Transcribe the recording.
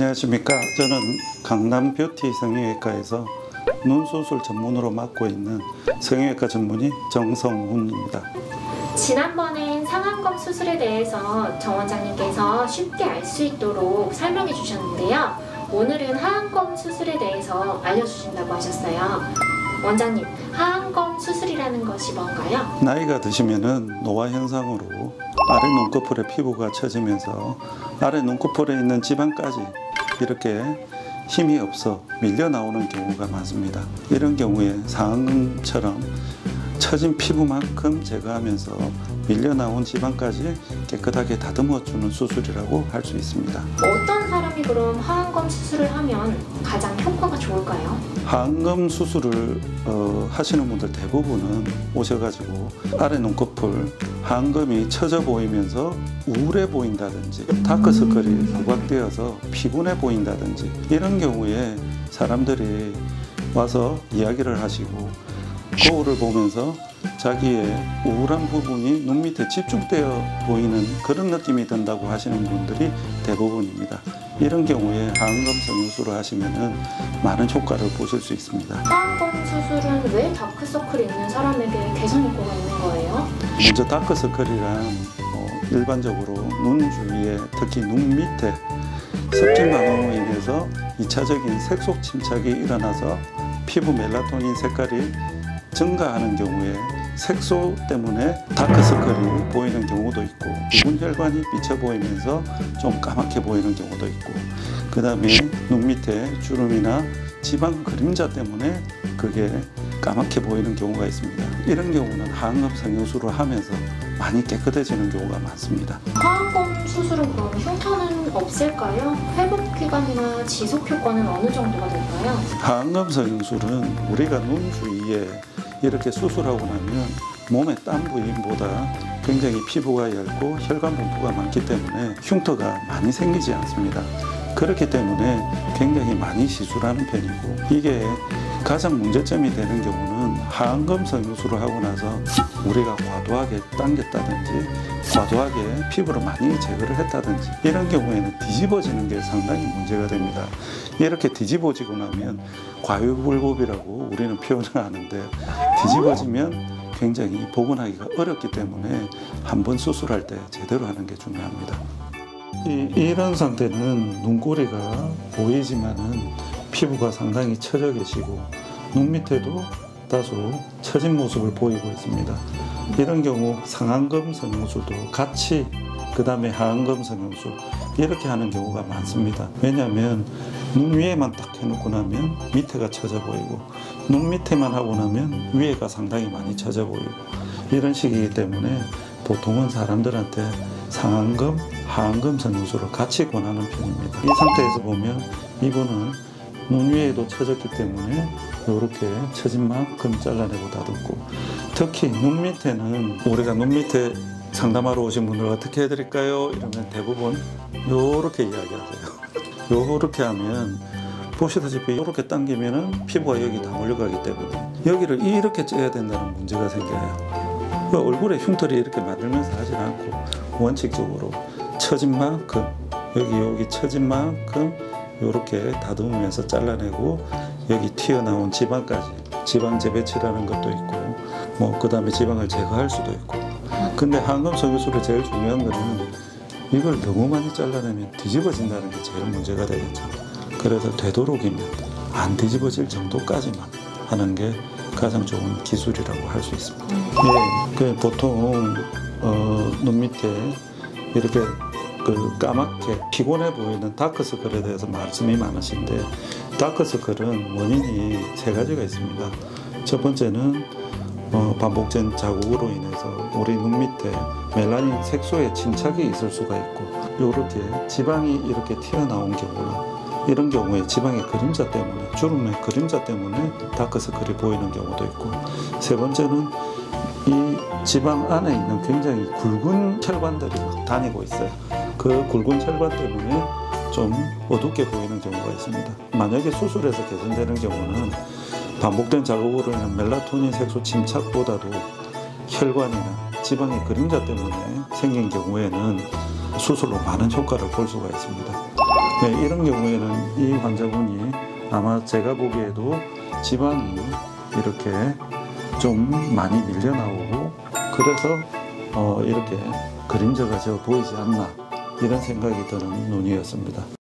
안녕하십니까. 저는 강남 뷰티 성형외과에서 눈수술 전문으로 맡고 있는 성형외과 전문의 정성훈입니다. 지난번엔 상안검 수술에 대해서 정 원장님께서 쉽게 알 수 있도록 설명해 주셨는데요. 오늘은 하안검 수술에 대해서 알려주신다고 하셨어요. 원장님, 하안검 수술이라는 것이 뭔가요? 나이가 드시면은 노화 현상으로 아래 눈꺼풀에 피부가 처지면서 아래 눈꺼풀에 있는 지방까지 이렇게 힘이 없어 밀려 나오는 경우가 많습니다. 이런 경우에 상안검처럼 처진 피부만큼 제거하면서 밀려 나온 지방까지 깨끗하게 다듬어 주는 수술이라고 할 수 있습니다. 어떤 사람이 그럼 하안검 수술을 하면 가장 효과가 좋을까요? 하안검 수술을 하시는 분들 대부분은 오셔가지고 아래 눈꺼풀 하안검이 처져 보이면서 우울해 보인다든지 다크서클이 부각되어서 피곤해 보인다든지 이런 경우에 사람들이 와서 이야기를 하시고 거울을 보면서 자기의 우울한 부분이 눈 밑에 집중되어 보이는 그런 느낌이 든다고 하시는 분들이 대부분입니다. 이런 경우에 하안검 성형수술을 하시면 많은 효과를 보실 수 있습니다. 하안검 수술은 왜 다크서클이 있는 사람에게 개선 효과가 있는 거예요? 먼저 다크서클이란 일반적으로 눈 주위에 특히 눈 밑에 습진 반응으로 인해서 2차적인 색소 침착이 일어나서 피부 멜라토닌 색깔이 증가하는 경우에 색소 때문에 다크서클이 보이는 경우도 있고 붉은 혈관이 비쳐 보이면서 좀 까맣게 보이는 경우도 있고 그 다음에 눈 밑에 주름이나 지방 그림자 때문에 그게 까맣게 보이는 경우가 있습니다. 이런 경우는 하안검 성형수술을 하면서 많이 깨끗해지는 경우가 많습니다. 하안검 수술은 그럼 흉터는 없을까요? 회복 기간이나 지속 효과는 어느 정도가 될까요? 하안검 성형수술은 우리가 눈 주위에 이렇게 수술하고 나면 몸의 딴 부위보다 굉장히 피부가 얇고 혈관 분포가 많기 때문에 흉터가 많이 생기지 않습니다. 그렇기 때문에 굉장히 많이 시술하는 편이고 이게 가장 문제점이 되는 경우는 하안검 성형수술을 하고 나서 우리가 과도하게 당겼다든지 과도하게 피부를 많이 제거를 했다든지 이런 경우에는 뒤집어지는 게 상당히 문제가 됩니다. 이렇게 뒤집어지고 나면 과유불급이라고 우리는 표현을 하는데 뒤집어지면 굉장히 복원하기가 어렵기 때문에 한번 수술할 때 제대로 하는 게 중요합니다. 이런 상태는 눈꼬리가 보이지만은 피부가 상당히 처져 계시고 눈 밑에도 다소 처진 모습을 보이고 있습니다. 이런 경우 상안검 성형술도 같이 그 다음에 하안검 성형술 이렇게 하는 경우가 많습니다. 왜냐하면 눈 위에만 딱 해놓고 나면 밑에가 처져 보이고 눈 밑에만 하고 나면 위에가 상당히 많이 처져 보이고 이런 식이기 때문에 보통은 사람들한테 상안검, 하안검 성형술을 같이 권하는 편입니다. 이 상태에서 보면 이분은 눈 위에도 처졌기 때문에 이렇게 처진 만큼 잘라내고 다듬고 특히 눈 밑에는 우리가 눈 밑에 상담하러 오신 분들 어떻게 해드릴까요? 이러면 대부분 요렇게 이야기하세요. 요렇게 하면 보시다시피 이렇게 당기면은 피부가 여기 다 몰려가기 때문에 여기를 이렇게 쪄야 된다는 문제가 생겨요. 얼굴에 흉터를 이렇게 만들면서 하지 않고 원칙적으로 처진 만큼 여기 처진 만큼 이렇게 다듬으면서 잘라내고 여기 튀어나온 지방까지 지방 재배치라는 것도 있고 뭐 그 다음에 지방을 제거할 수도 있고 근데 하안검 성형술의 제일 중요한 거는 이걸 너무 많이 잘라내면 뒤집어진다는 게 제일 문제가 되겠죠. 그래서 되도록이면 안 뒤집어질 정도까지만 하는 게 가장 좋은 기술이라고 할 수 있습니다. 예, 보통 눈 밑에 이렇게 까맣게 피곤해 보이는 다크서클에 대해서 말씀이 많으신데 다크서클은 원인이 세 가지가 있습니다. 첫 번째는 반복된 자국으로 인해서 우리 눈 밑에 멜라닌 색소의 침착이 있을 수가 있고 이렇게 지방이 이렇게 튀어나온 경우나 이런 경우에 지방의 그림자 때문에 주름의 그림자 때문에 다크서클이 보이는 경우도 있고 세 번째는 이 지방 안에 있는 굉장히 굵은 혈관들이 막 다니고 있어요. 그 굵은 혈관 때문에 좀 어둡게 보이는 경우가 있습니다. 만약에 수술해서 개선되는 경우는 반복된 자극으로 인한 멜라토닌 색소 침착보다도 혈관이나 지방의 그림자 때문에 생긴 경우에는 수술로 많은 효과를 볼 수가 있습니다. 네, 이런 경우에는 이 환자분이 아마 제가 보기에도 지방이 이렇게 좀 많이 밀려 나오고 그래서 이렇게 그림자가 저 보이지 않나 이런 생각이 드는 눈이었습니다.